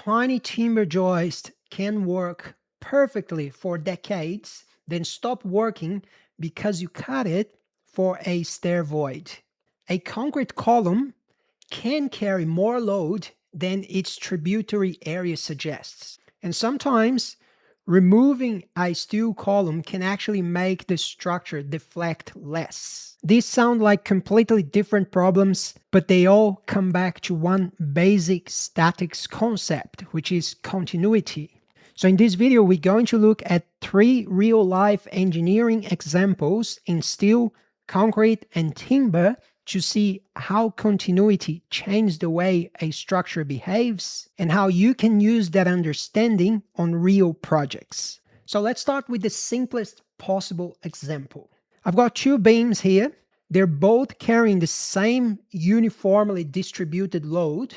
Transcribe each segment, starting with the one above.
tiny timber joist can work perfectly for decades, then stop working because you cut it for a stair void. A concrete column can carry more load than its tributary area suggests. And sometimes removing a steel column can actually make the structure deflect less. These sound like completely different problems, but they all come back to one basic statics concept, which is continuity. So in this video, we're going to look at 3 real-life engineering examples in steel, concrete, and timber to see how continuity changes the way a structure behaves and how you can use that understanding on real projects. So let's start with the simplest possible example. I've got 2 beams here. They're both carrying the same uniformly distributed load,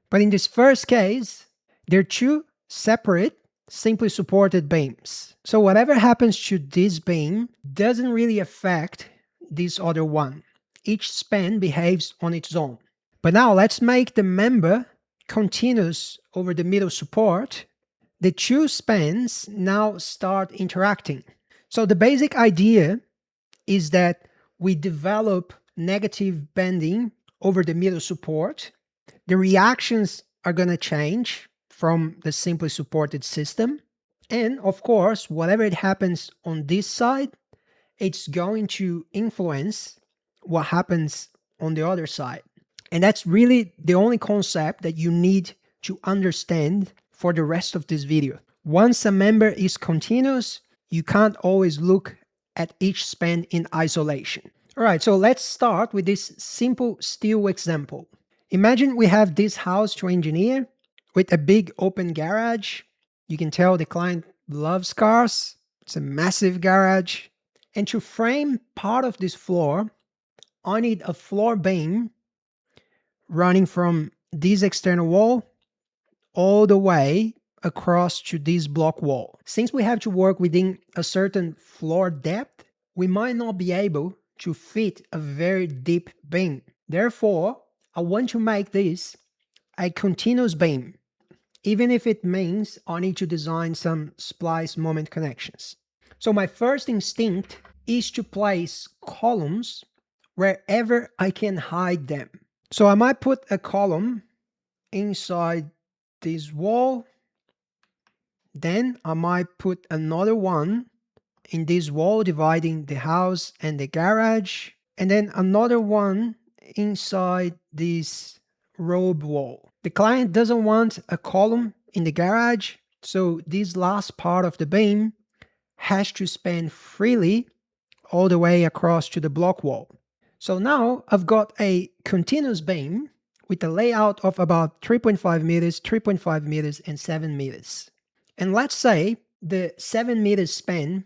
but in this first case, they're 2 separate, simply supported beams. So whatever happens to this beam doesn't really affect this other one. Each span behaves on its own. But now let's make the member continuous over the middle support. The 2 spans now start interacting. So the basic idea is that we develop negative bending over the middle support. The reactions are going to change from the simply supported system. And of course, whatever it happens on this side, it's going to influence what happens on the other side. And that's really the only concept that you need to understand for the rest of this video. Once a member is continuous, you can't always look at each span in isolation. All right, so let's start with this simple steel example. Imagine we have this house to engineer with a big open garage. You can tell the client loves cars. It's a massive garage. And to frame part of this floor, I need a floor beam running from this external wall all the way across to this block wall. Since we have to work within a certain floor depth, we might not be able to fit a very deep beam. Therefore, I want to make this a continuous beam, even if it means I need to design some splice moment connections. So my first instinct is to place columns wherever I can hide them. So I might put a column inside this wall. Then I might put another one in this wall dividing the house and the garage. And then another one inside this robe wall. The client doesn't want a column in the garage, so this last part of the beam has to span freely all the way across to the block wall. So now I've got a continuous beam with a layout of about 3.5 meters, 3.5 meters, and 7 meters. And let's say the 7 meters span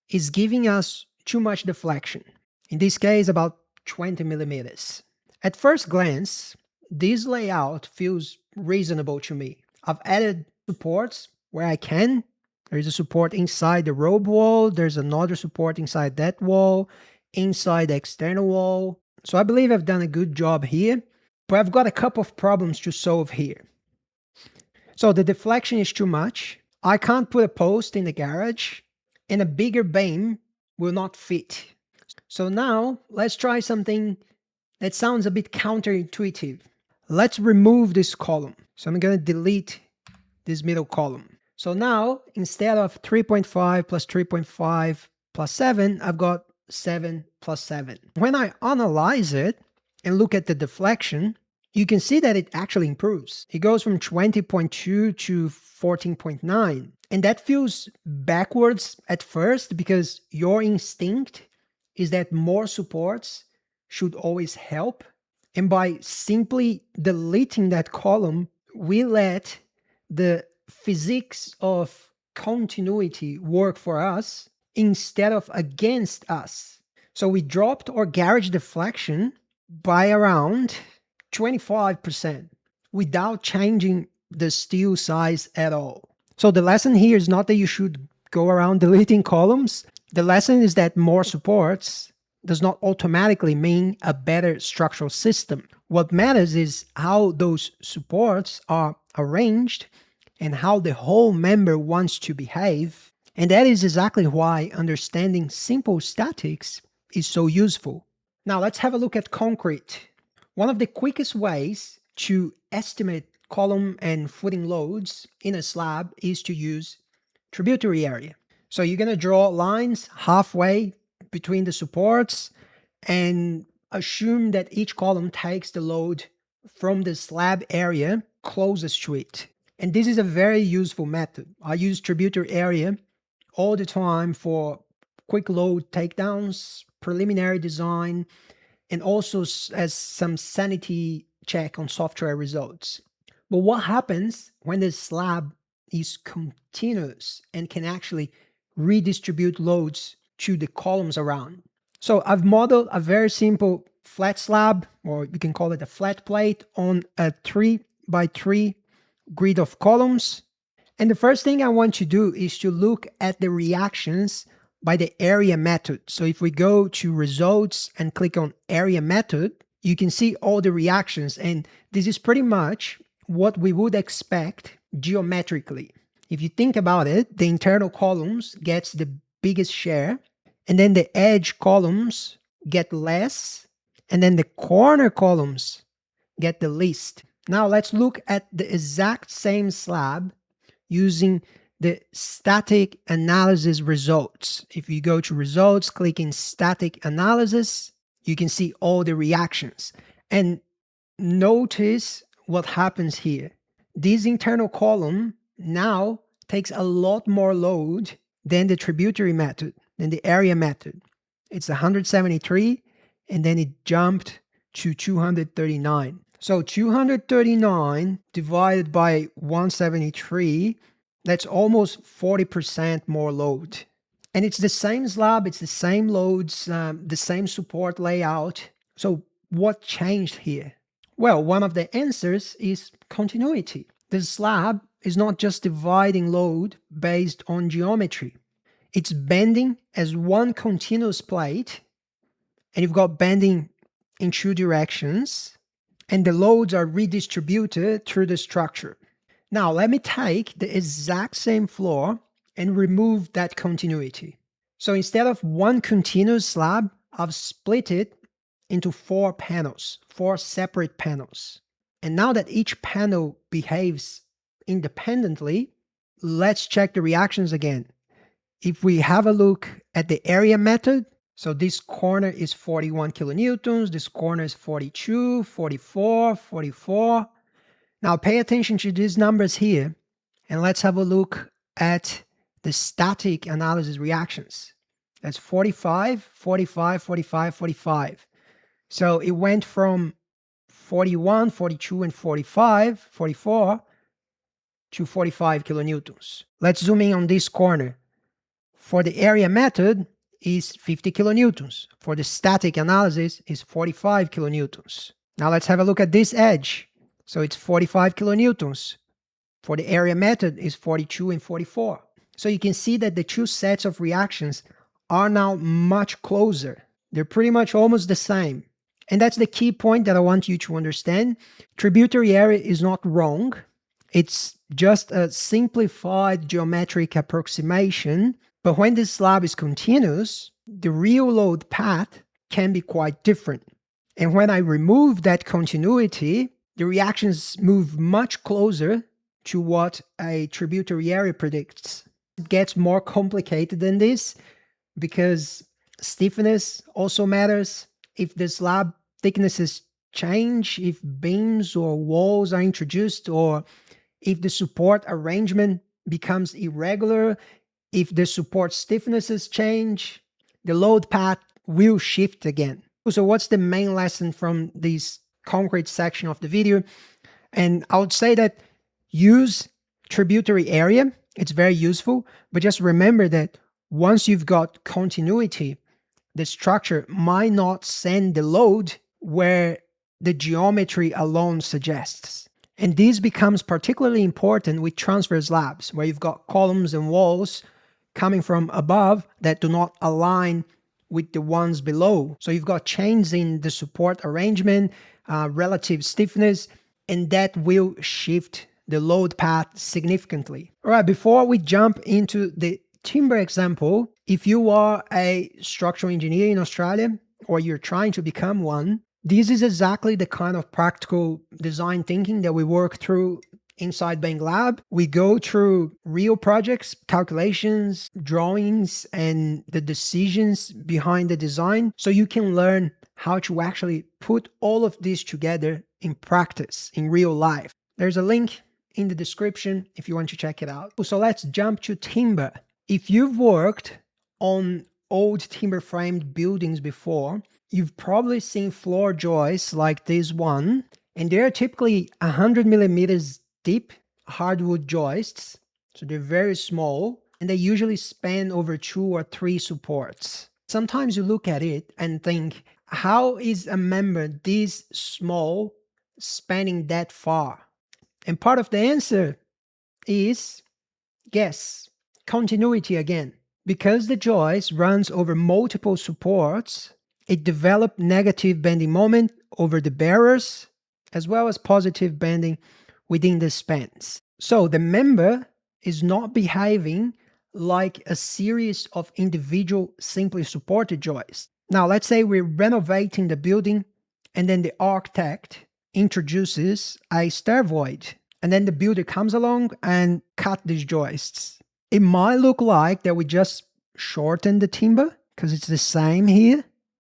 is giving us too much deflection. In this case, about 20 millimeters. At first glance, this layout feels reasonable to me. I've added supports where I can. There's a support inside the robe wall. There's another support inside that wall, inside the external wall. So I believe I've done a good job here, but I've got a couple of problems to solve here. So the deflection is too much. I can't put a post in the garage, and a bigger beam will not fit. So now let's try something that sounds a bit counterintuitive. Let's remove this column. So I'm going to delete this middle column. So now instead of 3.5 plus 3.5 plus 7, I've got 7 plus 7. When I analyze it and look at the deflection, you can see that it actually improves. It goes from 20.2 to 14.9. And that feels backwards at first because your instinct is that more supports should always help. And by simply deleting that column, we let the physics of continuity work for us instead of against us. So we dropped our garage deflection by around 25% without changing the steel size at all. So the lesson here is not that you should go around deleting columns. The lesson is that more supports does not automatically mean a better structural system. What matters is how those supports are arranged and how the whole member wants to behave. And that is exactly why understanding simple statics is so useful. Now let's have a look at concrete. One of the quickest ways to estimate column and footing loads in a slab is to use tributary area. So you're going to draw lines halfway between the supports and assume that each column takes the load from the slab area closest to it. And this is a very useful method. I use tributary area all the time for quick load takedowns, preliminary design, and also as some sanity check on software results. But what happens when the slab is continuous and can actually redistribute loads to the columns around? So I've modeled a very simple flat slab, or you can call it a flat plate, on a 3x3 grid of columns. And the first thing I want to do is to look at the reactions by the area method. So if we go to results and click on area method, you can see all the reactions. And this is pretty much what we would expect geometrically. If you think about it, the internal columns gets the biggest share, and then the edge columns get less, and then the corner columns get the least. Now let's look at the exact same slab using the static analysis results. If you go to results, click in static analysis, you can see all the reactions. And notice what happens here. This internal column now takes a lot more load than the tributary method, than the area method. It's 173, and then it jumped to 239. So 239 divided by 173, that's almost 40% more load. And it's the same slab, it's the same loads, the same support layout. So what changed here? Well, one of the answers is continuity. The slab is not just dividing load based on geometry. It's bending as one continuous plate, and you've got bending in two directions, and the loads are redistributed through the structure. Now, let me take the exact same floor and remove that continuity. So instead of one continuous slab, I've split it into 4 panels, 4 separate panels. And now that each panel behaves independently, let's check the reactions again. If we have a look at the area method, so this corner is 41 kilonewtons, this corner is 42, 44, 44. Now pay attention to these numbers here, and let's have a look at the static analysis reactions. That's 45, 45, 45, 45. So it went from 41, 42, and 45, 44 to 45 kilonewtons. Let's zoom in on this corner. For the area method is 50 kilonewtons. For the static analysis is 45 kilonewtons. Now let's have a look at this edge. So it's 45 kilonewtons. For the area method is 42 and 44. So you can see that the two sets of reactions are now much closer. They're pretty much almost the same. And that's the key point that I want you to understand. Tributary area is not wrong. It's just a simplified geometric approximation. But when this slab is continuous, the real load path can be quite different. And when I remove that continuity, the reactions move much closer to what a tributary area predicts. It gets more complicated than this because stiffness also matters. If the slab thicknesses change, if beams or walls are introduced, or if the support arrangement becomes irregular, if the support stiffnesses change, the load path will shift again. So what's the main lesson from this concrete section of the video? And I would say that use tributary area. It's very useful, but just remember that once you've got continuity, the structure might not send the load where the geometry alone suggests. And this becomes particularly important with transverse slabs, where you've got columns and walls coming from above that do not align with the ones below. So you've got changes in the support arrangement, relative stiffness, and that will shift the load path significantly. All right, before we jump into the timber example, if you are a structural engineer in Australia or you're trying to become one, this is exactly the kind of practical design thinking that we work through inside Bang Lab. We go through real projects, calculations, drawings, and the decisions behind the design so you can learn how to actually put all of this together in practice, in real life. There's a link in the description if you want to check it out. So let's jump to timber. If you've worked on old timber framed buildings before, you've probably seen floor joists like this one, and they're typically 100 millimeters deep hardwood joists. So they're very small and they usually span over 2 or 3 supports. Sometimes you look at it and think, how is a member this small spanning that far? And part of the answer is, guess, continuity again. Because the joist runs over multiple supports, it developed negative bending moment over the bearers, as well as positive bending within the spans. So the member is not behaving like a series of individual simply supported joists. Now, let's say we're renovating the building and then the architect introduces a stair void, and then the builder comes along and cut these joists. It might look like that we just shortened the timber because it's the same here,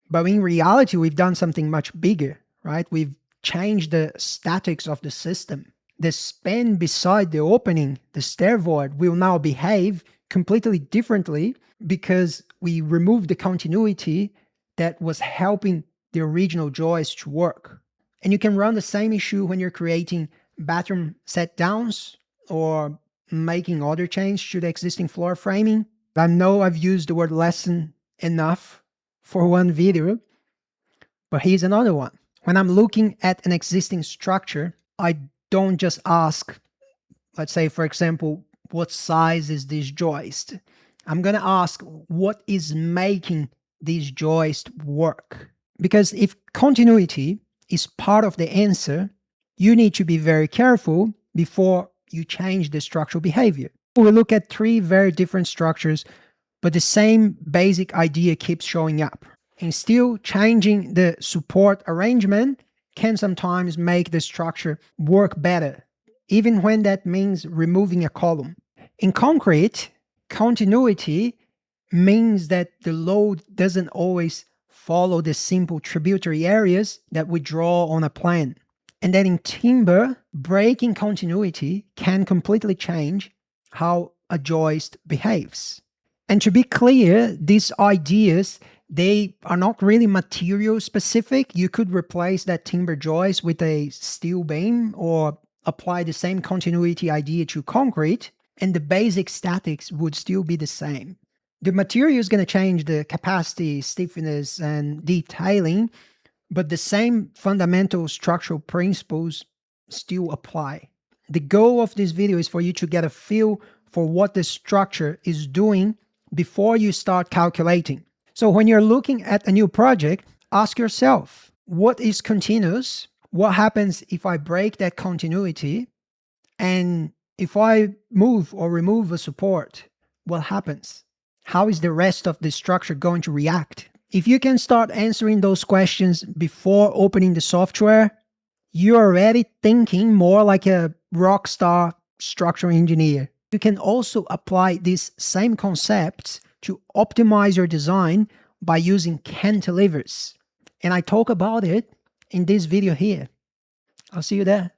but in reality, we've done something much bigger, right? We've changed the statics of the system. The span beside the opening, the stair void, will now behave completely differently because we removed the continuity that was helping the original joist to work. And you can run the same issue when you're creating bathroom set downs or making other changes to the existing floor framing. I know I've used the word lesson enough for one video, but here's another one. When I'm looking at an existing structure, I don't just ask, let's say, for example, what size is this joist? I'm going to ask, what is making this joist work? Because if continuity is part of the answer, you need to be very careful before you change the structural behavior. We look at 3 very different structures, but the same basic idea keeps showing up. And still changing the support arrangement can sometimes make the structure work better, even when that means removing a column. In concrete, continuity means that the load doesn't always follow the simple tributary areas that we draw on a plan. And then in timber, breaking continuity can completely change how a joist behaves. And to be clear, these ideas, they are not really material specific. You could replace that timber joist with a steel beam or apply the same continuity idea to concrete, and the basic statics would still be the same. The material is going to change the capacity, stiffness, and detailing, but the same fundamental structural principles still apply. The goal of this video is for you to get a feel for what the structure is doing before you start calculating. So when you're looking at a new project, ask yourself, what is continuous? What happens if I break that continuity? And if I move or remove a support, what happens? How is the rest of the structure going to react? If you can start answering those questions before opening the software, you're already thinking more like a rock star structural engineer. You can also apply these same concepts to optimize your design by using cantilevers. And I talk about it in this video here. I'll see you there.